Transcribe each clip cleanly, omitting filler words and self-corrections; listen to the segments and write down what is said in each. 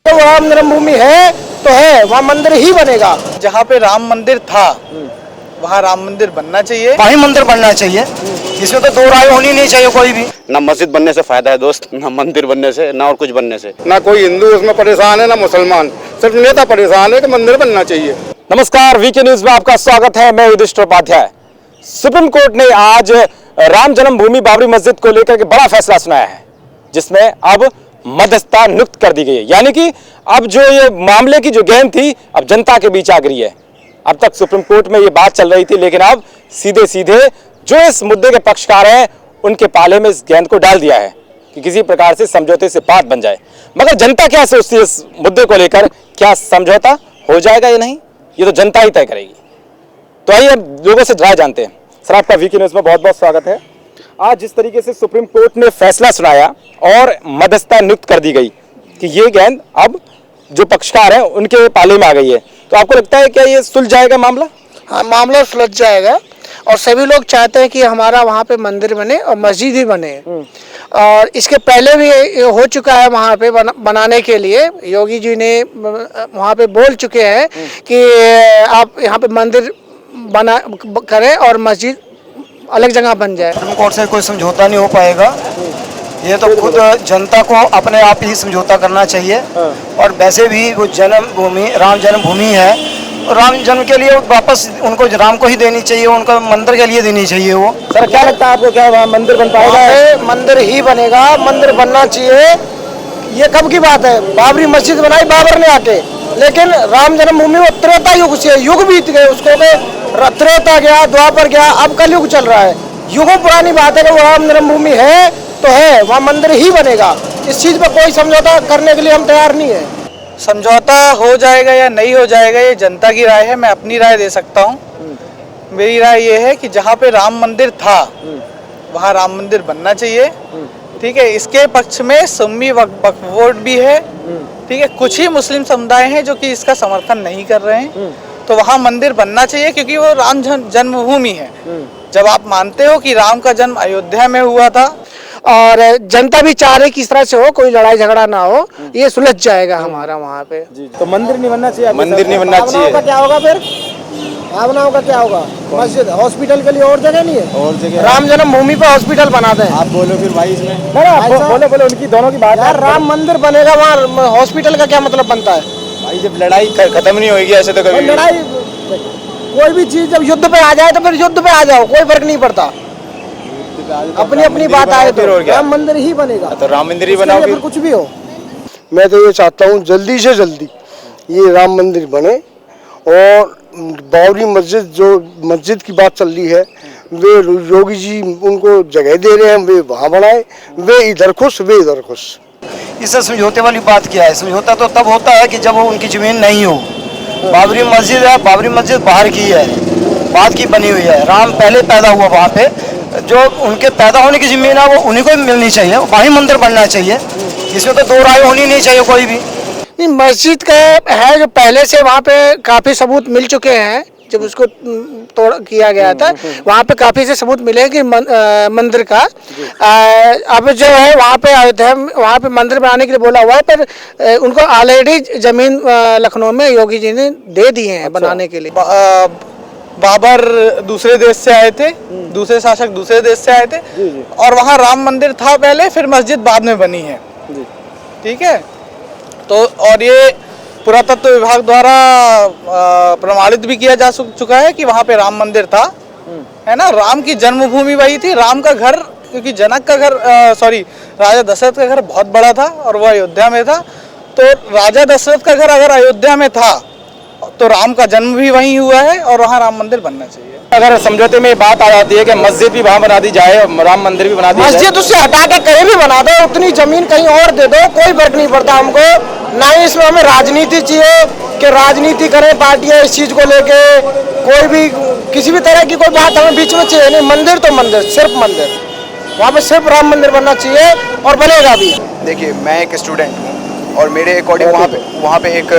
तो राम जन्मभूमि है तो है, वहाँ मंदिर ही बनेगा। जहाँ पे राम मंदिर था वहाँ राम मंदिर बनना चाहिए, वहीं मंदिर बनना चाहिए। इसमें तो दो राय होनी नहीं चाहिए कोई भी। ना मस्जिद बनने से फायदा है दोस्त, ना मंदिर बनने से, ना और कुछ बनने से। ना कोई हिंदू उसमें परेशान है ना मुसलमान, सिर्फ नेता परेशान है कि मंदिर बनना चाहिए। नमस्कार, वीके न्यूज में आपका स्वागत है। मैं युधिष्ठिर उपाध्याय। सुप्रीम कोर्ट ने आज राम जन्मभूमि बाबरी मस्जिद को लेकर के बड़ा फैसला सुनाया है, जिसमें अब मध्यस्थता नियुक्त कर दी गई है। यानी कि अब जो ये मामले की जो गेंद थी अब जनता के बीच आ गई है। अब तक सुप्रीम कोर्ट में ये बात चल रही थी, लेकिन अब सीधे सीधे जो इस मुद्दे के पक्षकार हैं उनके पाले में इस गेंद को डाल दिया है कि किसी प्रकार से समझौते से बात बन जाए। मगर जनता क्या सोचती है इस मुद्दे को लेकर? क्या समझौता हो जाएगा या नहीं, ये तो जनता ही तय करेगी। तो आइए अब लोगों से राय जानते हैं। सर, आपका वीके न्यूज में बहुत बहुत स्वागत है। आज जिस तरीके से सुप्रीम कोर्ट ने फैसला सुनाया और मध्यस्थता नियुक्त कर दी गई कि ये गेंद अब जो पक्षकार हैं उनके पाले में आ गई है, तो आपको लगता है क्या ये सुलझ जाएगा मामला? हाँ, मामला सुलझ जाएगा और सभी लोग चाहते हैं कि हमारा वहाँ पे मंदिर बने और मस्जिद ही बने। और इसके पहले भी हो चुका है वहाँ पे बनाने के लिए। योगी जी ने वहाँ पे बोल चुके हैं कि आप यहाँ पे मंदिर बना करें और मस्जिद अलग जगह बन जाए। सुप्रीम कोर्ट से कोई समझौता नहीं हो पाएगा। ये तो खुद जनता को अपने आप ही समझौता करना चाहिए। और वैसे भी वो जन्मभूमि राम जन्मभूमि है, राम जन्म के लिए वापस उनको राम को ही देनी चाहिए, उनको मंदिर के लिए देनी चाहिए। वो सर, क्या लगता है आपको, क्या वहाँ मंदिर बन पाएगा? मंदिर ही बनेगा, मंदिर बनना चाहिए। ये कब की बात है? बाबरी मस्जिद बनाई बाबर ने आके, लेकिन राम जन्मभूमि वो त्रेता युग से, युग बीत गए उसको, त्रेता गया, द्वापर गया, अब कलयुग चल रहा है। युगों पुरानी बात है कि वो राम जन्मभूमि है तो है, वहाँ मंदिर ही बनेगा। इस चीज पर कोई समझौता करने के लिए हम तैयार नहीं है। समझौता हो जाएगा या नहीं हो जाएगा ये जनता की राय है। मैं अपनी राय दे सकता हूँ। मेरी राय ये है कि जहाँ पे राम मंदिर था वहाँ राम मंदिर बनना चाहिए। ठीक है, इसके पक्ष में सुन्नी वक्फ बोर्ड भी है। ठीक है, कुछ ही मुस्लिम समुदाय हैं जो कि इसका समर्थन नहीं कर रहे हैं। तो वहाँ मंदिर बनना चाहिए क्योंकि वो राम जन्मभूमि है। जब आप मानते हो कि राम का जन्म अयोध्या में हुआ था और जनता भी चाह रही किस तरह से हो, कोई लड़ाई झगड़ा ना हो, ये सुलझ जाएगा हमारा वहाँ पे। तो मंदिर नहीं बनना चाहिए? मंदिर नहीं बनना चाहिए। क्या होगा फिर? भावनाओं का क्या होगा? मस्जिद, हॉस्पिटल के लिए और जगह नहीं है? और जगह राम जन्मभूमि पे हॉस्पिटल बना दें। आप बोलो फिर भाई इसमें। बोले उनकी दोनों की बात है। यार राम मंदिर बनेगा, वहाँ हॉस्पिटल का क्या मतलब बनता है? भाई जब लड़ाई खत्म नहीं होगी ऐसे तो कभी लड़ाई, कोई भी चीज जब युद्ध पे आ जाए तो फिर युद्ध पे आ जाओ, कोई फर्क नहीं पड़ता। अपनी अपनी बात आए तो राम मंदिर ही बनेगा। तो राम मंदिर ही बनाओ, फिर कुछ भी हो। मैं तो ये चाहता हूँ जल्दी से जल्दी ये राम मंदिर बने और बाबरी मस्जिद, जो मस्जिद की बात चल रही है, वे योगी जी उनको जगह दे रहे हैं, वे वहाँ बनाए। वे इधर खुश, वे इधर खुश। इससे समझौते वाली बात क्या है? समझौता तो तब होता है कि जब वो उनकी जमीन नहीं हो। बाबरी मस्जिद है, बाबरी मस्जिद बाहर की है, बाद की बनी हुई है। राम पहले पैदा हुआ वहाँ पे, जो उनके पैदा होने की जमीन है वो उन्हीं को मिलनी चाहिए, वहीं मंदिर बनना चाहिए। इसमें तो दो राय होनी नहीं चाहिए कोई भी। नहीं, मस्जिद का है जो पहले से वहाँ पे काफी सबूत मिल चुके हैं। जब उसको तोड़ किया गया था वहाँ पे काफी से सबूत मिले कि मंदिर का अब जो है वहाँ पे आए थे, वहाँ पे मंदिर बनाने के लिए बोला हुआ है, पर उनको ऑलरेडी जमीन लखनऊ में योगी जी ने दे दिए हैं बनाने के लिए। बाबर दूसरे देश से आए थे, दूसरे शासक दूसरे देश से आए थे और वहाँ राम मंदिर था पहले, फिर मस्जिद बाद में बनी है। ठीक है, तो और ये पुरातत्व विभाग द्वारा प्रमाणित भी किया जा चुका है कि वहाँ पे राम मंदिर था, है ना। राम की जन्मभूमि वही थी, राम का घर, क्योंकि जनक का घर राजा दशरथ का घर बहुत बड़ा था और वह अयोध्या में था। तो राजा दशरथ का घर अगर अयोध्या में था तो राम का जन्म भी वहीं हुआ है और वहाँ राम मंदिर बनना चाहिए। अगर समझौते में बात आ जाती है कि मस्जिद भी वहाँ बना दी जाए और राम मंदिर भी बना दी जाए, मस्जिद उससे हटा के कहीं भी बना दो, उतनी जमीन कहीं और दे दो, कोई फर्क नहीं पड़ता हमको। ना ही इसमें हमें राजनीति चाहिए कि राजनीति करें पार्टियां इस चीज को लेके, कोई भी किसी भी तरह की कोई बात हमें बीच में चाहिए नहीं। मंदिर तो मंदिर, सिर्फ मंदिर, वहाँ पे सिर्फ राम मंदिर बनना चाहिए और बनेगा भी। देखिए, मैं एक स्टूडेंट हूँ और मेरे अकॉर्डिंग वहाँ पे एक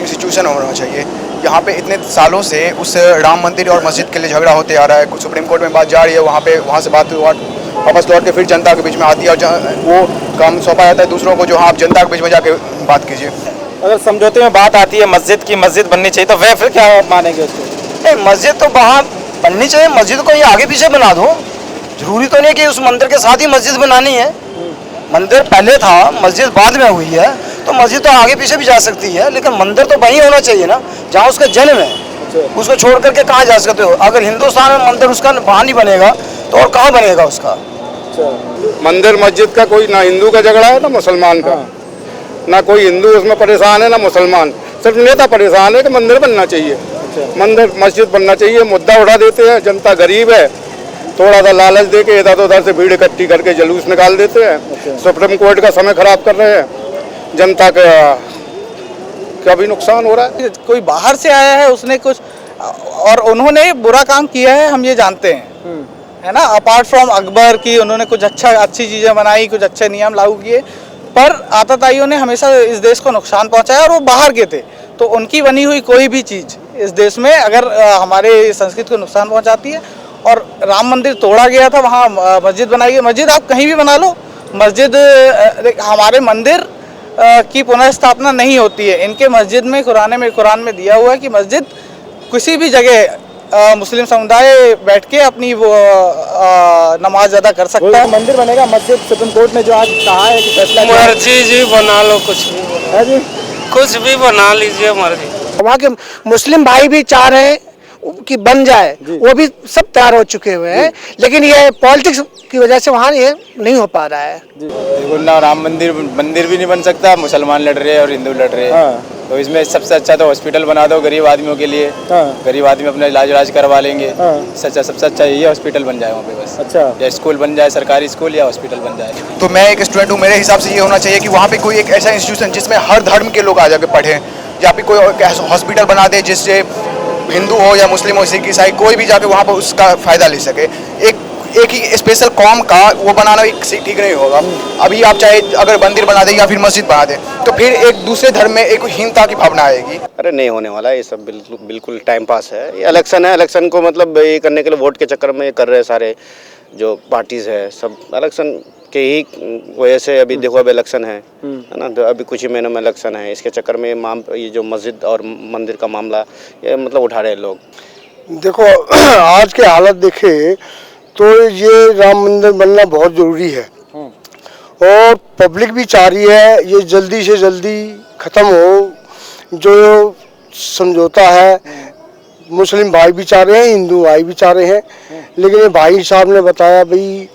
इंस्टीट्यूशन होना चाहिए। यहाँ पे इतने सालों से उस राम मंदिर और मस्जिद के लिए झगड़ा होते आ रहा है। कुछ सुप्रीम कोर्ट में बात जा रही है, वहाँ से बात वापस लौट के फिर जनता के बीच में आती है और वो काम सौंपा जाता है दूसरों को, जो हाँ आप जनता के बीच में जाके बात कीजिए। अगर समझौते में बात आती है मस्जिद की, मस्जिद बननी चाहिए, तो वह फिर क्या मानेंगे उसको? नहीं, मस्जिद तो वहाँ बननी चाहिए, मस्जिद को ये आगे पीछे बना दो, जरूरी तो नहीं कि उस मंदिर के साथ ही मस्जिद बनानी है। मंदिर पहले था, मस्जिद बाद में हुई है, तो मस्जिद तो आगे पीछे भी जा सकती है, लेकिन मंदिर तो वहीं होना चाहिए ना जहाँ उसका जन्म है। उसको छोड़ करके कहाँ जा सकते हो? अगर हिंदुस्तान में मंदिर उसका वहाँ नहीं बनेगा तो और कहाँ बनेगा उसका? मंदिर मस्जिद का कोई ना हिंदू का झगड़ा है ना मुसलमान का, ना कोई हिंदू उसमें परेशान है ना मुसलमान, सिर्फ नेता परेशान है कि मंदिर बनना चाहिए, मंदिर मस्जिद बनना चाहिए। मुद्दा उठा देते हैं, जनता गरीब है, थोड़ा सा लालच दे के इधर उधर से भीड़ इकट्ठी करके जुलूस निकाल देते हैं, सुप्रीम कोर्ट का समय खराब कर रहे हैं, जनता का भी नुकसान हो रहा है। कोई बाहर से आया है, उसने कुछ और उन्होंने बुरा काम किया है, हम ये जानते हैं, है ना। अपार्ट फ्रॉम अकबर की उन्होंने कुछ अच्छी चीज़ें बनाई, कुछ अच्छे नियम लागू किए, पर आतताइयों ने हमेशा इस देश को नुकसान पहुंचाया, और वो बाहर के थे, तो उनकी बनी हुई कोई भी चीज़ इस देश में अगर हमारे संस्कृति को नुकसान पहुंचाती है। और राम मंदिर तोड़ा गया था, वहाँ मस्जिद बनाई गई। मस्जिद आप कहीं भी बना लो, मस्जिद हमारे मंदिर की पुनर्स्थापना नहीं होती है। इनके मस्जिद में कुरान में दिया हुआ है कि मस्जिद किसी भी जगह मुस्लिम समुदाय बैठ के अपनी वो नमाज अदा कर सकता है। मंदिर बनेगा, मस्जिद सुप्रीम कोर्ट ने जो आज कहा है कि फैसला मर्जी जी बना लो, कुछ भी है जी, कुछ भी बना लीजिए मर्जी। वहाँ के मुस्लिम भाई भी चाह रहे हैं कि बन जाए, वो भी सब तैयार हो चुके हुए हैं, लेकिन ये पॉलिटिक्स की वजह से वहाँ ये नहीं हो पा रहा है। बिल्कुल ना, राम मंदिर भी नहीं बन सकता, मुसलमान लड़ रहे हैं और हिंदू लड़ रहे हैं। तो इसमें सबसे अच्छा तो हॉस्पिटल बना दो गरीब आदमियों के लिए, गरीब आदमी अपना इलाज करवा लेंगे। सबसे अच्छा ये हॉस्पिटल बन जाए वहाँ पे बस। अच्छा, या स्कूल बन जाए, सरकारी स्कूल या हॉस्पिटल बन जाए। तो मैं एक स्टूडेंट हूँ, मेरे हिसाब से ये होना चाहिए कि वहाँ पे कोई एक ऐसा इंस्टीट्यूशन जिसमें हर धर्म के लोग आ जाके पढ़ें, या फिर कोई हॉस्पिटल बना दे जिससे हिंदू हो या मुस्लिम हो, सिख ईसाई कोई भी जाके वहाँ पर उसका फ़ायदा ले सके। एक ही स्पेशल कॉम का वो बनाना एक ठीक नहीं होगा। अभी आप चाहे अगर मंदिर बना दे या फिर मस्जिद बना दे, तो फिर एक दूसरे धर्म में एक हीनता की भावना आएगी। अरे नहीं होने वाला है ये सब, बिल्कुल टाइम पास है। ये इलेक्शन है, इलेक्शन को मतलब ये करने के लिए वोट के चक्कर में कर रहे हैं सारे जो पार्टीज है, सब इलेक्शन के ही वजह से। अभी देखो अब इलेक्शन है ना, तो अभी कुछ ही महीनों में इलेक्शन है, इसके चक्कर में ये जो मस्जिद और मंदिर का मामला ये मतलब उठा रहे हैं लोग। देखो आज के हालत देखे तो ये राम मंदिर बनना बहुत ज़रूरी है, और पब्लिक भी चाह रही है ये जल्दी से जल्दी ख़त्म हो। जो समझौता है मुस्लिम भाई भी चाह रहे हैं, हिंदू भाई भी चाह रहे हैं, लेकिन ये भाई साहब ने बताया भाई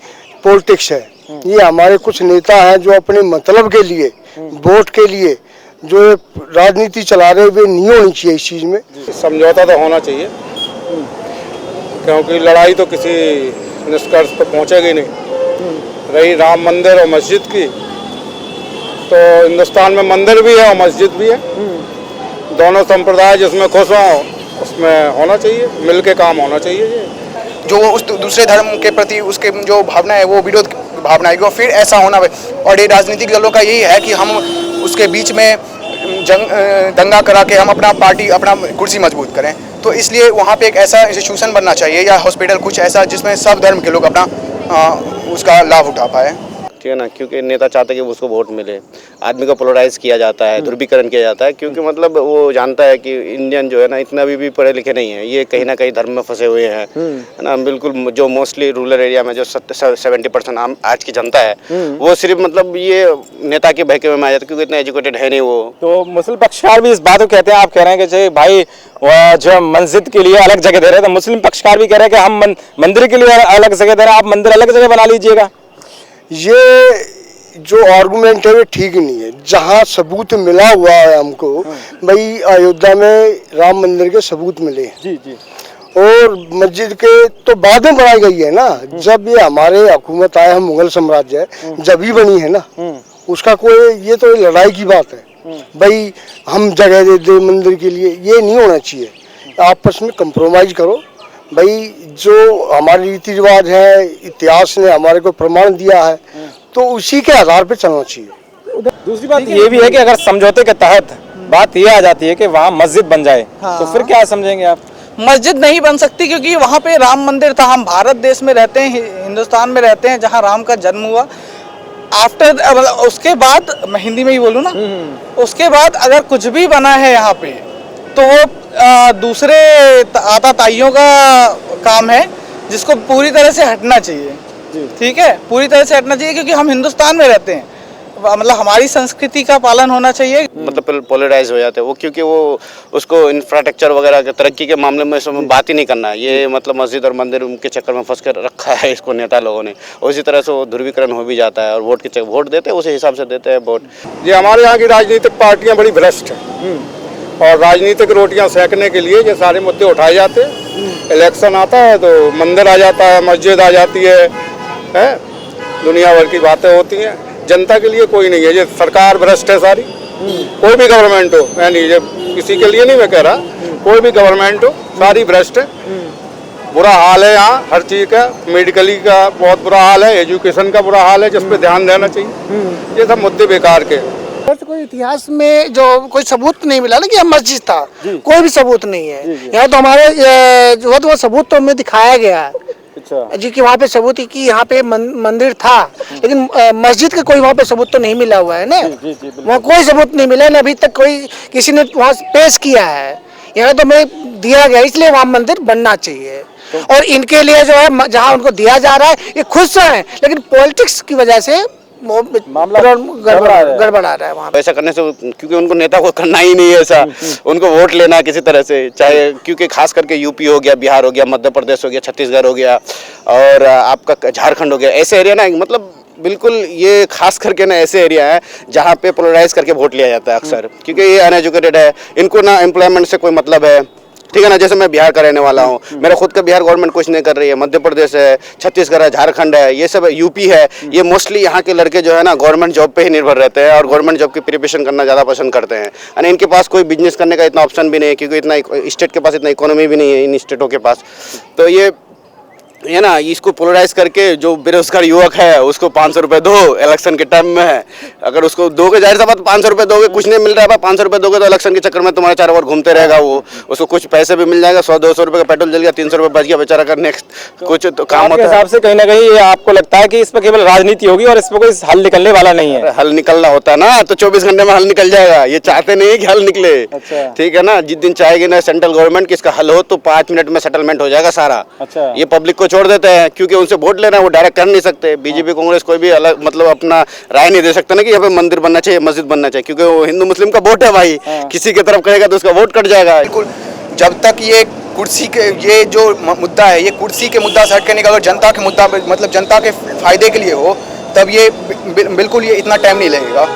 पॉलिटिक्स है, ये हमारे कुछ नेता हैं जो अपने मतलब के लिए, वोट के लिए जो राजनीति चला रहे, वे नहीं होनी चाहिए इस चीज़ में। समझौता तो होना चाहिए, क्योंकि लड़ाई तो किसी निष्कर्ष पर पहुंचेगी नहीं। रही राम मंदिर और मस्जिद की, तो हिंदुस्तान में मंदिर भी है और मस्जिद भी है, दोनों संप्रदाय जिसमें खुश हों उसमें होना चाहिए, मिल के काम होना चाहिए। जो उस दूसरे धर्म के प्रति उसके जो भावना है वो विरोध भावना आएगी, और फिर ऐसा होना। और ये राजनीतिक दलों का यही है कि हम उसके बीच में दंगा करा के हम अपना कुर्सी मजबूत करें। तो इसलिए वहाँ पे एक ऐसा इंस्टीट्यूशन बनना चाहिए या हॉस्पिटल कुछ ऐसा जिसमें सब धर्म के लोग अपना उसका लाभ उठा पाए, ठीक है ना, क्योंकि नेता चाहते हैं कि उसको वोट मिले। आदमी को पोलराइज किया जाता है, ध्रुवीकरण किया जाता है, क्योंकि मतलब वो जानता है कि इंडियन जो है ना इतना भी पढ़े लिखे नहीं है, ये कहीं ना कहीं धर्म में फंसे हुए हैं, है ना। बिल्कुल जो मोस्टली रूरल एरिया में जो 70% आज की जनता है वो सिर्फ मतलब ये नेता के बहके में आ जाता है, क्योंकि इतना एजुकेटेड है नहीं वो। तो मुस्लिम पक्षकार भी इस बात को कहते हैं, आप कह रहे हैं कि भाई जो मस्जिद के लिए अलग जगह दे रहे हैं, तो मुस्लिम पक्षकार भी कह रहे हैं कि हम मंदिर के लिए अलग जगह दे रहे हैं, आप मंदिर अलग जगह बना लीजिएगा। ये जो आर्गुमेंट है वो ठीक नहीं है। जहाँ सबूत मिला हुआ है हमको, भाई अयोध्या में राम मंदिर के सबूत मिले हैं जी जी, और मस्जिद के तो बाद में बनाई गई है ना, जब ये हमारे हुकूमत आए, हम मुगल साम्राज्य है जब ही बनी है ना, उसका कोई ये तो लड़ाई की बात है। भाई हम जगह दे दे मंदिर के लिए, ये नहीं होना चाहिए। आपस में कंप्रोमाइज करो। भाई जो हमारे रीति रिवाज है, इतिहास ने हमारे को प्रमाण दिया है, तो उसी के आधार पे चलना चाहिए। दूसरी बात ये भी है कि अगर समझौते के तहत बात ये आ जाती है कि वहाँ मस्जिद बन जाए, तो फिर क्या समझेंगे आप? मस्जिद नहीं बन सकती, क्योंकि वहाँ पे राम मंदिर था। हम भारत देश में रहते हैं, हिंदुस्तान में रहते हैं, जहाँ राम का जन्म हुआ। आफ्टर मतलब उसके बाद, मैं हिंदी में ही बोलूँ ना, उसके बाद अगर कुछ भी बना है यहाँ पे तो वो दूसरे ताइयों का काम है, जिसको पूरी तरह से हटना चाहिए। ठीक है, पूरी तरह से हटना चाहिए, क्योंकि हम हिंदुस्तान में रहते हैं, मतलब हमारी संस्कृति का पालन होना चाहिए। मतलब पोलराइज हो जाते हैं वो, क्योंकि वो उसको इंफ्रास्ट्रक्चर वगैरह के तरक्की के मामले में इसमें बात ही नहीं करना है। ये मतलब मस्जिद और मंदिर के चक्कर में फंस कर रखा है इसको नेता लोगों ने। उसी तरह से वो ध्रुवीकरण हो भी जाता है और वोट देते हैं, उसी हिसाब से देते हैं वोट। ये हमारे यहाँ की राजनीतिक पार्टियाँ बड़ी भ्रष्ट हैं और राजनीतिक रोटियाँ सेकने के लिए ये सारे मुद्दे उठाए जाते हैं। इलेक्शन आता है तो मंदिर आ जाता है, मस्जिद आ जाती है, दुनिया भर की बातें होती हैं। जनता के लिए कोई नहीं है, ये सरकार भ्रष्ट है सारी। कोई भी गवर्नमेंट हो, मैं नहीं, ये किसी के लिए नहीं मैं कह रहा, कोई भी गवर्नमेंट हो सारी भ्रष्ट है। बुरा हाल है यहाँ हर चीज़ का, मेडिकली का बहुत बुरा हाल है, एजुकेशन का बुरा हाल है, जिस पे ध्यान देना चाहिए। ये सब मुद्दे बेकार के। कोई इतिहास में जो कोई सबूत नहीं मिला ना कि यह मस्जिद था, कोई भी सबूत नहीं है यहाँ। तो हमारे जो वो सबूत तो हमें दिखाया गया है जी कि वहाँ पे सबूत कि यहाँ पे मंदिर था, लेकिन मस्जिद का कोई वहाँ पे सबूत तो नहीं मिला हुआ है ना। वहाँ कोई सबूत नहीं मिला ना, अभी तक कोई किसी ने वहाँ पेश किया है। यहाँ तो हमें दिया गया, इसलिए वहाँ मंदिर बनना चाहिए। और इनके लिए जो है जहाँ उनको दिया जा रहा है ये खुश हैं, लेकिन पॉलिटिक्स की वजह से मामला गड़बड़ आ रहा है वहाँ। ऐसा करने से, क्योंकि उनको नेता को करना ही नहीं है ऐसा, उनको वोट लेना किसी तरह से, चाहे क्योंकि खास करके यूपी हो गया, बिहार हो गया, मध्य प्रदेश हो गया, छत्तीसगढ़ हो गया और आपका झारखंड हो गया, ऐसे एरिया ना, मतलब बिल्कुल ये खास करके ना ऐसे एरिया है जहाँ पे पोलराइज करके वोट लिया जाता है अक्सर, क्योंकि ये अनएजुकेटेड है, इनको ना एम्प्लॉयमेंट से कोई मतलब है। ठीक है ना, जैसे मैं बिहार का रहने वाला हूँ, मेरा खुद का बिहार गवर्नमेंट कुछ नहीं कर रही है, मध्य प्रदेश है, छत्तीसगढ़ है, झारखंड है, ये सब यूपी है, ये मोस्टली यहाँ के लड़के जो है ना गवर्नमेंट जॉब पे ही निर्भर रहते हैं और गवर्नमेंट जॉब की प्रिपरेशन करना ज़्यादा पसंद करते हैं। यानी इनके पास कोई बिजनेस करने का इतना ऑप्शन भी नहीं है, क्योंकि इतना स्टेट के पास इतना इकोनॉमी भी नहीं है इन स्टेटों के पास। तो ये ना, इसको पोलराइज करके जो बेरोजगार युवक है उसको 500 रुपये दो इलेक्शन के टाइम में है, अगर उसको दोगे, जाहिर सा बात 500 रुपये दोगे, कुछ नहीं मिल रहा है, 500 रुपये दोगे तो इलेक्शन के चक्कर में तुम्हारे चारों ओर घूमते रहेगा वो, उसको कुछ पैसे भी मिल जाएगा, 100-200 रुपये का पेट्रोल जल गया, 300 रुपये बच गया बेचारा का, नेक्स्ट कुछ तो काम होता है। हिसाब से कहीं ना कहीं ये आपको लगता है कि इस पर केवल राजनीति होगी और इस पर कोई हल निकलने वाला नहीं है? हल निकलना होता है ना तो 24 घंटे में हल निकल जाएगा, ये चाहते नहीं है कि हल निकले। ठीक है ना, जिस दिन चाहेगी ना सेंट्रल गवर्नमेंट कि इसका हल हो तो 5 मिनट में सेटलमेंट हो जाएगा सारा। ये पब्लिक को छोड़ देते हैं, क्योंकि उनसे वोट लेना वो डायरेक्ट कर नहीं सकते। बीजेपी कांग्रेस कोई भी अलग मतलब अपना राय नहीं दे सकता ना कि यहाँ पे मंदिर बनना चाहिए, मस्जिद बनना चाहिए, क्योंकि वो हिंदू मुस्लिम का वोट है भाई, किसी की तरफ करेगा तो उसका वोट कट जाएगा। बिल्कुल, जब तक ये कुर्सी के ये जो मुद्दा है, ये कुर्सी के मुद्दा से हट करने का, अगर जनता के मुद्दा मतलब जनता के फायदे के लिए हो, तब ये बिल्कुल ये इतना टाइम नहीं लगेगा।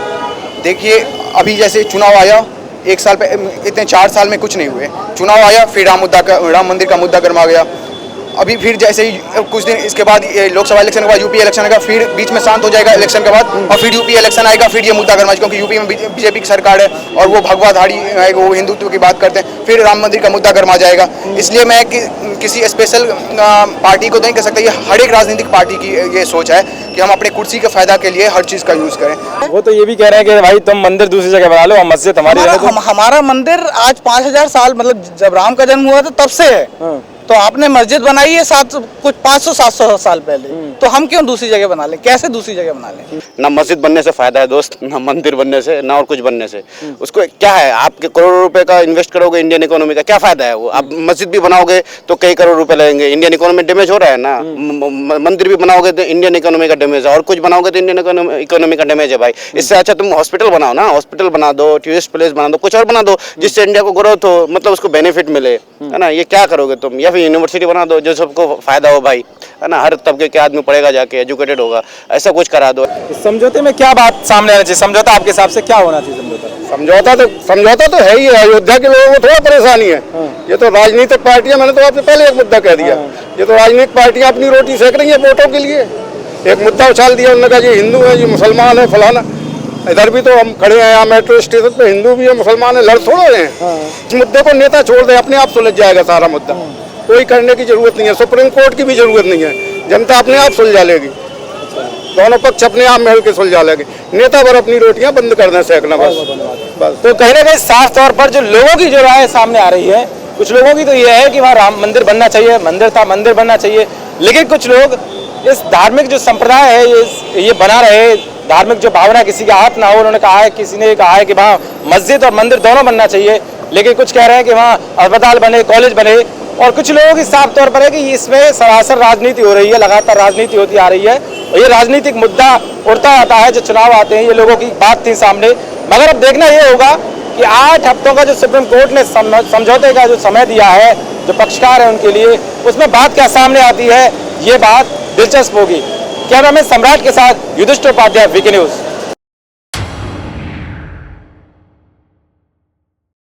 देखिए अभी जैसे चुनाव आया, 1 साल पे इतने 4 साल में कुछ नहीं हुए, चुनाव आया फिर राम मंदिर का मुद्दा गर्मा गया। अभी फिर जैसे ही कुछ दिन इसके बाद लोकसभा इलेक्शन के बाद यूपी इलेक्शन आएगा, फिर बीच में शांत हो जाएगा इलेक्शन के बाद, और फिर यूपी इलेक्शन आएगा, फिर ये मुद्दा गर्मा, क्योंकि यूपी में बीजेपी की सरकार है और वो भगवाधारी है, वो हिंदुत्व की बात करते हैं, फिर राम मंदिर का मुद्दा गर्मा जाएगा। इसलिए मैं किसी स्पेशल पार्टी को नहीं कह सकता, ये हर एक राजनीतिक पार्टी की ये सोच है कि हम अपने कुर्सी के फायदा के लिए हर चीज़ का यूज़ करें। वो तो ये भी कह रहे हैं कि भाई तुम मंदिर दूसरी जगह बना लो, हम मस्जिद हमारी। हमारा मंदिर आज 5000 साल, मतलब जब राम का जन्म हुआ था तब से है, तो आपने मस्जिद बनाई है 500-700 साल पहले, तो हम क्यों दूसरी जगह बना लें? कैसे दूसरी जगह बना लें? ना मस्जिद बनने से फायदा है दोस्त, ना मंदिर बनने से, ना और कुछ बनने से। उसको क्या है, आपके करोड़ों रुपए का इन्वेस्ट करोगे इंडियन इकोनॉमी का, क्या फायदा है वो? आप मस्जिद भी बनाओगे तो कई करोड़ रुपए लगेंगे, इंडियन इकोनॉमी डैमेज हो रहा है ना। मंदिर भी बनाओगे तो इंडियन इकोनॉमी का डैमेज है, और कुछ बनाओगे तो इंडियन इकोनॉमी का डैमेज है भाई। इससे अच्छा तुम हॉस्पिटल बनाओ ना, हॉस्पिटल बना दो, टूरिस्ट प्लेस बना दो, कुछ और बना दो जिससे इंडिया को ग्रोथ हो, मतलब उसको बेनिफिट मिले, है ना। ये क्या करोगे तुम? या फिर यूनिवर्सिटी बना दो जो सबको फायदा हो भाई, है ना, हर तबके के आदमी पढ़ेगा जाके, एजुकेटेड होगा, ऐसा कुछ करा दो। इस समझौते में क्या बात सामने आना चाहिए? समझौता आपके हिसाब से क्या होना चाहिए? समझौता तो है ही है, अयोध्या के लोगों को थोड़ा परेशानी है। ये तो राजनीतिक पार्टियां, मैंने तो आपसे पहले एक मुद्दा कह दिया, ये तो राजनीतिक पार्टियां अपनी रोटी सेक रही है वोटों के लिए। एक मुद्दा उछाल दिया उन्होंने, कहा ये हिंदू है, ये मुसलमान है, फलाना। इधर भी तो हम खड़े हैं यहाँ मेट्रो स्टेशन पे, हिंदू भी है, मुसलमान है, लड़ थोड़े रहे हैं। इस मुद्दे को नेता छोड़ दे, अपने आप सुलझ जाएगा सारा मुद्दा, कोई करने की जरूरत नहीं है, सुप्रीम कोर्ट की भी जरूरत नहीं है, जनता अपने आप सुलझा लेगी, दोनों पक्ष अपने आप मिल के सुलझा लेंगे। नेता पर अपनी रोटियां बंद कर दें सेकना, बस। तो कहीं ना कहीं साफ तौर पर जो लोगों की जो राय सामने आ रही है, कुछ लोगों की तो ये है कि वहाँ राम मंदिर बनना चाहिए, मंदिर था मंदिर बनना चाहिए, लेकिन कुछ लोग इस धार्मिक जो संप्रदाय है ये बना रहे धार्मिक जो भावना किसी के हाथ ना हो। उन्होंने कहा है, किसी ने कहा है कि वहाँ मस्जिद और मंदिर दोनों बनना चाहिए, लेकिन कुछ कह रहे हैं कि वहाँ अस्पताल बने, कॉलेज बने, और कुछ लोगों की साफ तौर पर है कि इसमें सरासर राजनीति हो रही है, लगातार राजनीति होती आ रही है। और ये राजनीतिक मुद्दा उठता आता है जो चुनाव आते हैं। ये लोगों की बात थी सामने, मगर अब देखना ये होगा कि 8 हफ्तों का जो सुप्रीम कोर्ट ने समझौते का जो समय दिया है, जो पक्षकार है उनके लिए, उसमें बात क्या सामने आती है, ये बात दिलचस्प होगी। कैमरामैन सम्राट के साथ युधिष्ठिर उपाध्याय, वीके न्यूज।